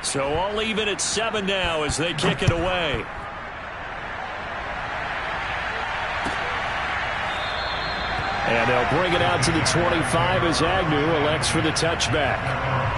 So all even at 7 now as they kick it away. And they'll bring it out to the 25 as Agnew elects for the touchback.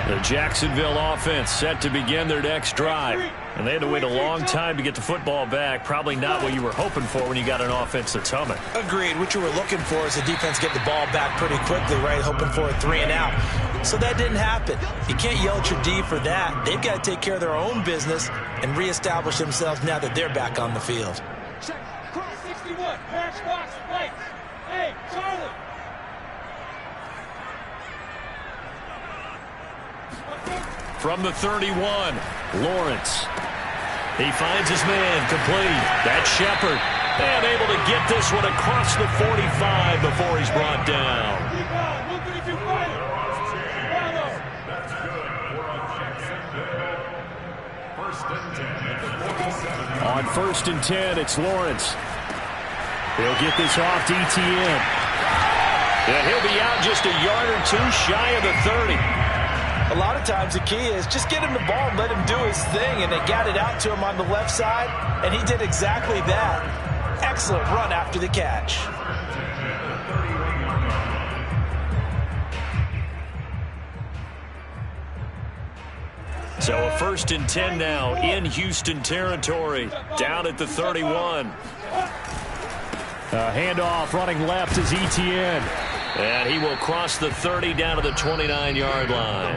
The Jacksonville offense set to begin their next drive. And they had to wait a long time to get the football back. Probably not what you were hoping for when you got an offense that's humming. Agreed. What you were looking for is the defense get the ball back pretty quickly, right? Hoping for a 3 and out. So that didn't happen. You can't yell at your D for that. They've got to take care of their own business and reestablish themselves now that they're back on the field. Check. Cross 61. Matchbox. Lights. Hey, Charlie. From the 31, Lawrence. He finds his man, complete. That's Shepard. And able to get this one across the 45 before he's brought down. On 1st and 10, it's Lawrence. He'll get this off to ETN. And he'll be out just a yard or two shy of the 30. A lot of times the key is just get him the ball and let him do his thing, and they got it out to him on the left side, and he did exactly that. Excellent run after the catch. So a 1st and 10 now in Houston territory, down at the 31. Handoff running left is ETN. And he will cross the 30 down to the 29-yard line.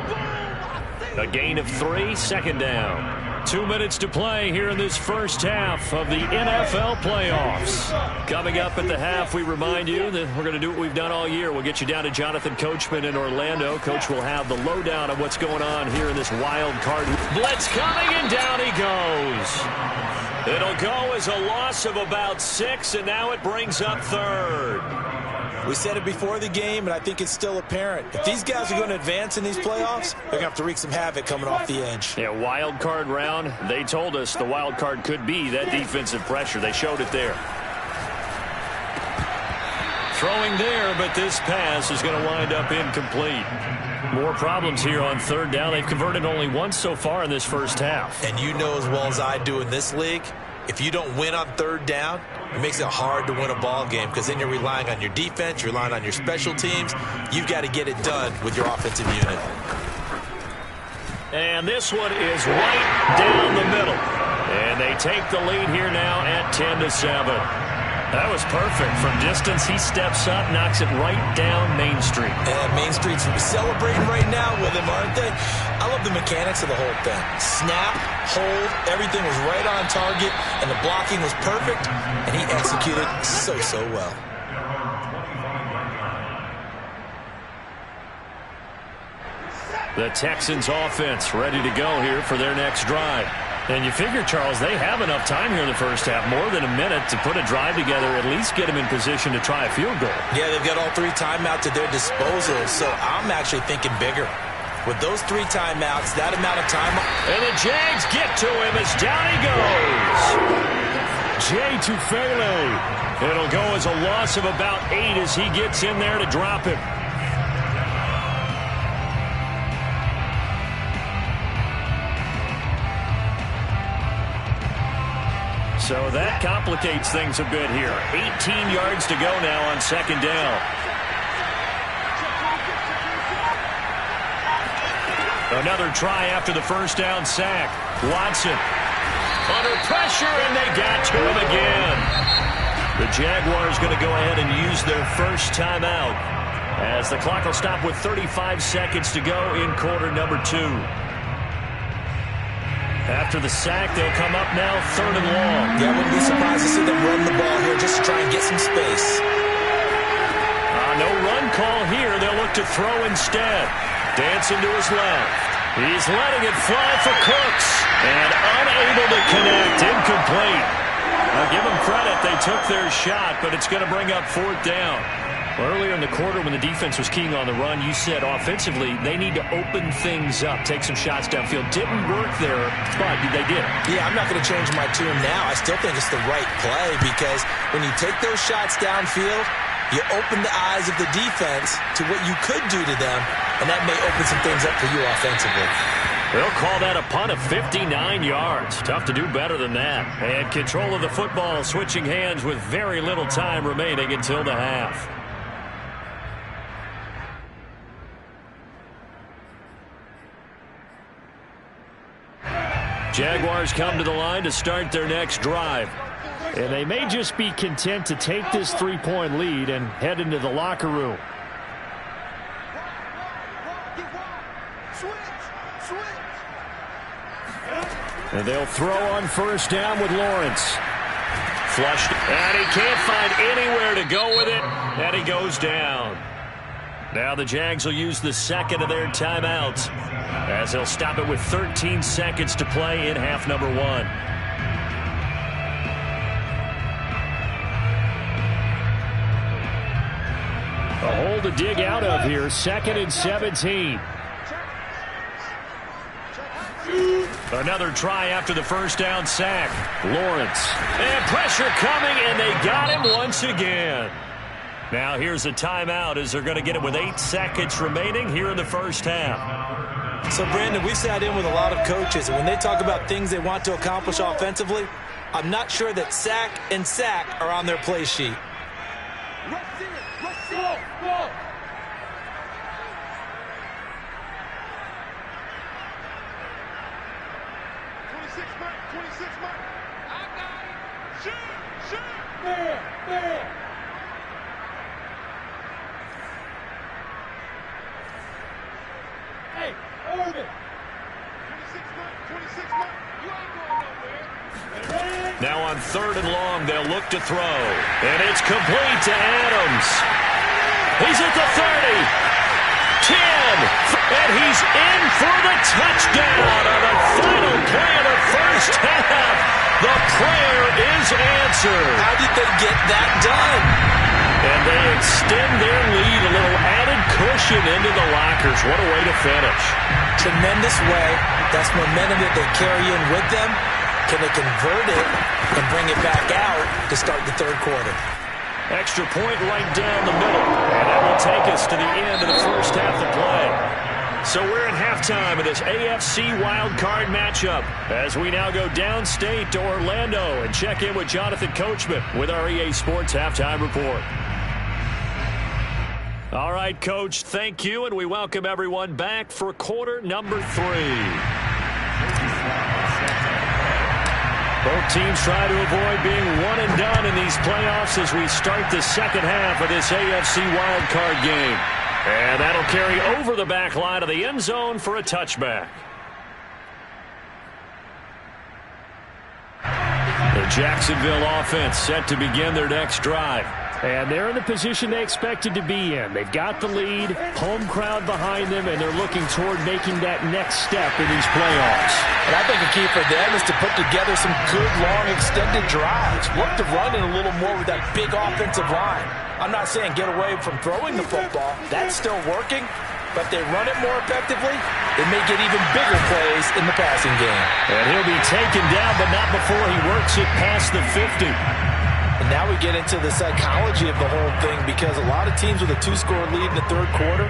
A gain of 3, 2nd down. 2 minutes to play here in this first half of the NFL playoffs. Coming up at the half, we remind you that we're going to do what we've done all year. We'll get you down to Jonathan Coachman in Orlando. Coach will have the lowdown of what's going on here in this wild card. Blitz coming, and down he goes. It'll go as a loss of about 6, and now it brings up 3rd. We said it before the game, and I think it's still apparent. If these guys are going to advance in these playoffs, they're going to have to wreak some havoc coming off the edge. Yeah, wild card round. They told us the wild card could be that defensive pressure. They showed it there. Throwing there, but this pass is going to wind up incomplete. More problems here on 3rd down. They've converted only once so far in this first half. And you know as well as I do in this league, if you don't win on 3rd down, it makes it hard to win a ball game because then you're relying on your defense, you're relying on your special teams. You've got to get it done with your offensive unit. And this one is right down the middle. And they take the lead here now at 10-7. That was perfect. From distance, he steps up, knocks it right down Main Street. And Main Street's celebrating right now with him, aren't they? I love the mechanics of the whole thing. Snap, hold, everything was right on target, and the blocking was perfect, and he executed so well. The Texans offense ready to go here for their next drive. And you figure, Charles, they have enough time here in the first half, more than a minute, to put a drive together, at least get them in position to try a field goal. Yeah, they've got all 3 timeouts at their disposal, so I'm actually thinking bigger. With those 3 timeouts, that amount of time. And the Jags get to him as down he goes. Jay Tufele. It'll go as a loss of about 8 as he gets in there to drop him. So that complicates things a bit here. 18 yards to go now on 2nd down. Another try after the first down sack. Watson under pressure, and they got to him again. The Jaguars going to go ahead and use their first timeout as the clock will stop with 35 seconds to go in quarter number 2. After the sack, they'll come up now 3rd and long. Yeah, I wouldn't be surprised to see them run the ball here just to try and get some space. No run call here. They'll look to throw instead. Dancing to his left. He's letting it fly for Cooks. And unable to connect. Incomplete. I'll give them credit. They took their shot, but it's going to bring up 4th down. Earlier in the quarter when the defense was keying on the run, you said offensively they need to open things up, take some shots downfield. Didn't work there, but they did. Yeah, I'm not going to change my tune now. I still think it's the right play because when you take those shots downfield, you open the eyes of the defense to what you could do to them, and that may open some things up for you offensively. They'll call that a punt of 59 yards. Tough to do better than that. And control of the football switching hands with very little time remaining until the half. Jaguars come to the line to start their next drive. And they may just be content to take this 3-point lead and head into the locker room. And they'll throw on first down with Lawrence. Flushed, and he can't find anywhere to go with it, and he goes down. Now the Jags will use the second of their timeouts as they'll stop it with 13 seconds to play in half number 1. A hole to dig out of here, 2nd and 17. Another try after the first down sack. Lawrence. And pressure coming, and they got him once again. Now here's a timeout as they're going to get it with 8 seconds remaining here in the first half. So, Brandon, we sat in with a lot of coaches, and when they talk about things they want to accomplish offensively, I'm not sure that sack and sack are on their play sheet. Go. There. Hey, Irvin. 26 man. You ain't going nowhere. Now on 3rd and long, they'll look to throw. And it's complete to Adams. He's at the 30. 10. And he's in for the touchdown on the final play of the first half. The prayer is answered. How did they get that done? And they extend their lead, a little added cushion into the lockers. What a way to finish. Tremendous way. That's momentum that they carry in with them. Can they convert it and bring it back out to start the 3rd quarter? Extra point right down the middle. And that will take us to the end of the first half of play. So we're in halftime of this AFC wildcard matchup as we now go downstate to Orlando and check in with Jonathan Coachman with our EA Sports Halftime Report. All right, Coach, thank you, and we welcome everyone back for quarter number 3. Both teams try to avoid being one and done in these playoffs as we start the second half of this AFC wildcard game. And that'll carry over the back line of the end zone for a touchback. The Jacksonville offense set to begin their next drive. And they're in the position they expected to be in. They've got the lead, home crowd behind them, and they're looking toward making that next step in these playoffs. And I think a key for them is to put together some good, long, extended drives. Work the run in a little more with that big offensive line. I'm not saying get away from throwing the football. That's still working. But they run it more effectively, they may get even bigger plays in the passing game. And he'll be taken down, but not before he works it past the 50. And now we get into the psychology of the whole thing because a lot of teams with a 2-score lead in the 3rd quarter,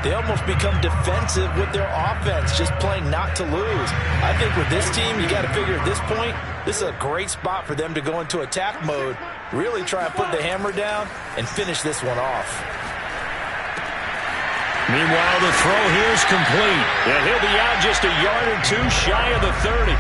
they almost become defensive with their offense, just playing not to lose. I think with this team, you got to figure at this point, this is a great spot for them to go into attack mode, really try and put the hammer down and finish this one off. Meanwhile, the throw here is complete. And he'll be out just a yard or 2 shy of the 30.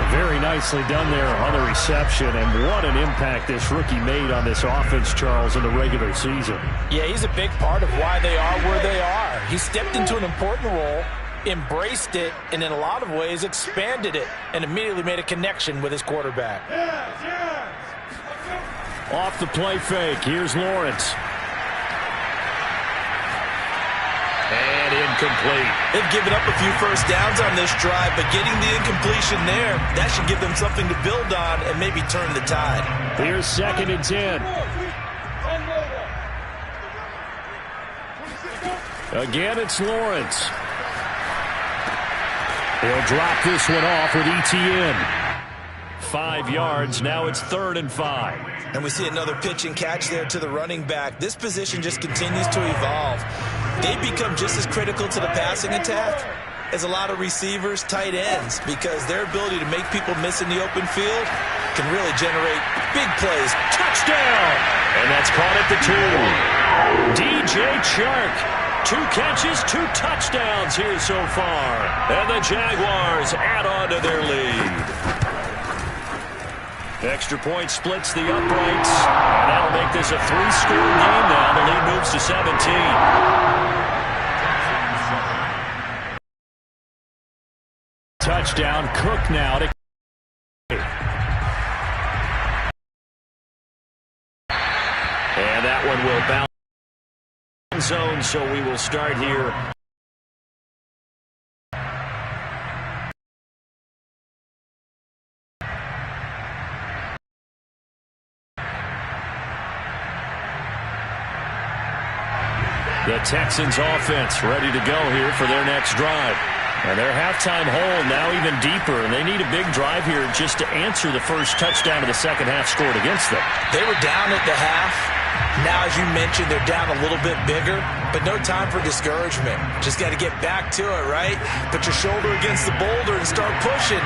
Very nicely done there on the reception, and what an impact this rookie made on this offense, Charles, in the regular season. Yeah, he's a big part of why they are where they are. He stepped into an important role, embraced it, and in a lot of ways expanded it, and immediately made a connection with his quarterback. Off the play fake, here's Lawrence. And incomplete. They've given up a few first downs on this drive, but getting the incompletion there, that should give them something to build on and maybe turn the tide. Here's 2nd and 10. Again, it's Lawrence. He'll drop this one off with ETN. 5 yards. Now it's 3rd and 5. And we see another pitch and catch there to the running back. This position just continues to evolve. They become just as critical to the passing attack as a lot of receivers, tight ends, because their ability to make people miss in the open field can really generate big plays. Touchdown! And that's caught at the 2. DJ Chark. 2 catches, 2 touchdowns here so far. And the Jaguars add on to their lead. Extra point splits the uprights. And that'll make this a 3-score game now. The lead moves to 17. Touchdown, Cook now to... And that one will bounce zone, so we will start here. The Texans offense ready to go here for their next drive. And their halftime hole now even deeper, and they need a big drive here just to answer the first touchdown of the second half scored against them. They were down at the half. Now, as you mentioned, they're down a little bit bigger, but no time for discouragement. Just got to get back to it, right? Put your shoulder against the boulder and start pushing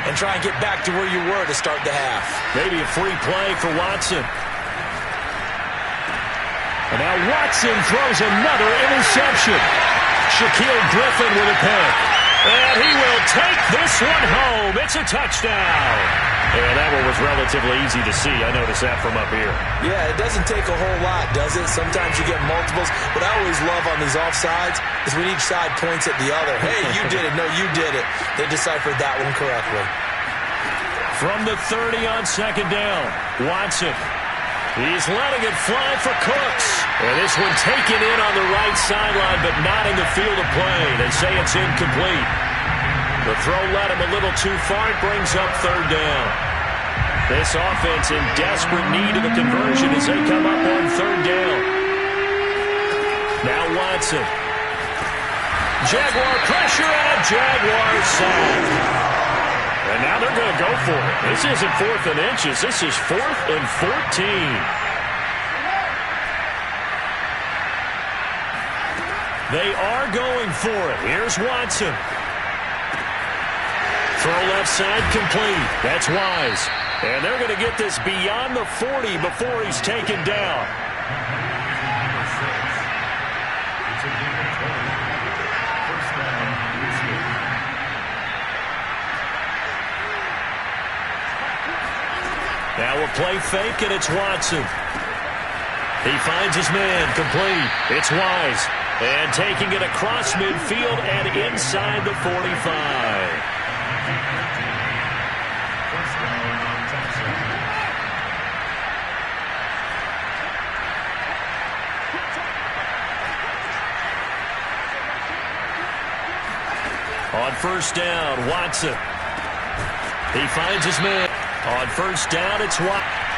and try and get back to where you were to start the half. Maybe a free play for Watson. And now Watson throws another interception. Shaquille Griffin with a pick. And he will take this one home. It's a touchdown. And that one was relatively easy to see. I noticed that from up here. Yeah, it doesn't take a whole lot, does it? Sometimes you get multiples. What I always love on these offsides is when each side points at the other. Hey, you did it. No, you did it. They deciphered that one correctly. From the 30 on second down, Watson. He's letting it fly for Cooks. And this one taken in on the right sideline, but not in the field of play. They say it's incomplete. The throw led him a little too far. It brings up 3rd down. This offense in desperate need of a conversion as they come up on 3rd down. Now Watson. Jaguar pressure and a Jaguar sack. And now they're going to go for it. This isn't 4th and inches. This is 4th and 14. They are going for it. Here's Watson. Throw left side complete. That's Wise. And they're going to get this beyond the 40 before he's taken down. Now a play fake, and it's Watson. He finds his man, complete. It's Wise. And taking it across midfield and inside the 45. On first down, Watson. He finds his man. On first down, it's Watson.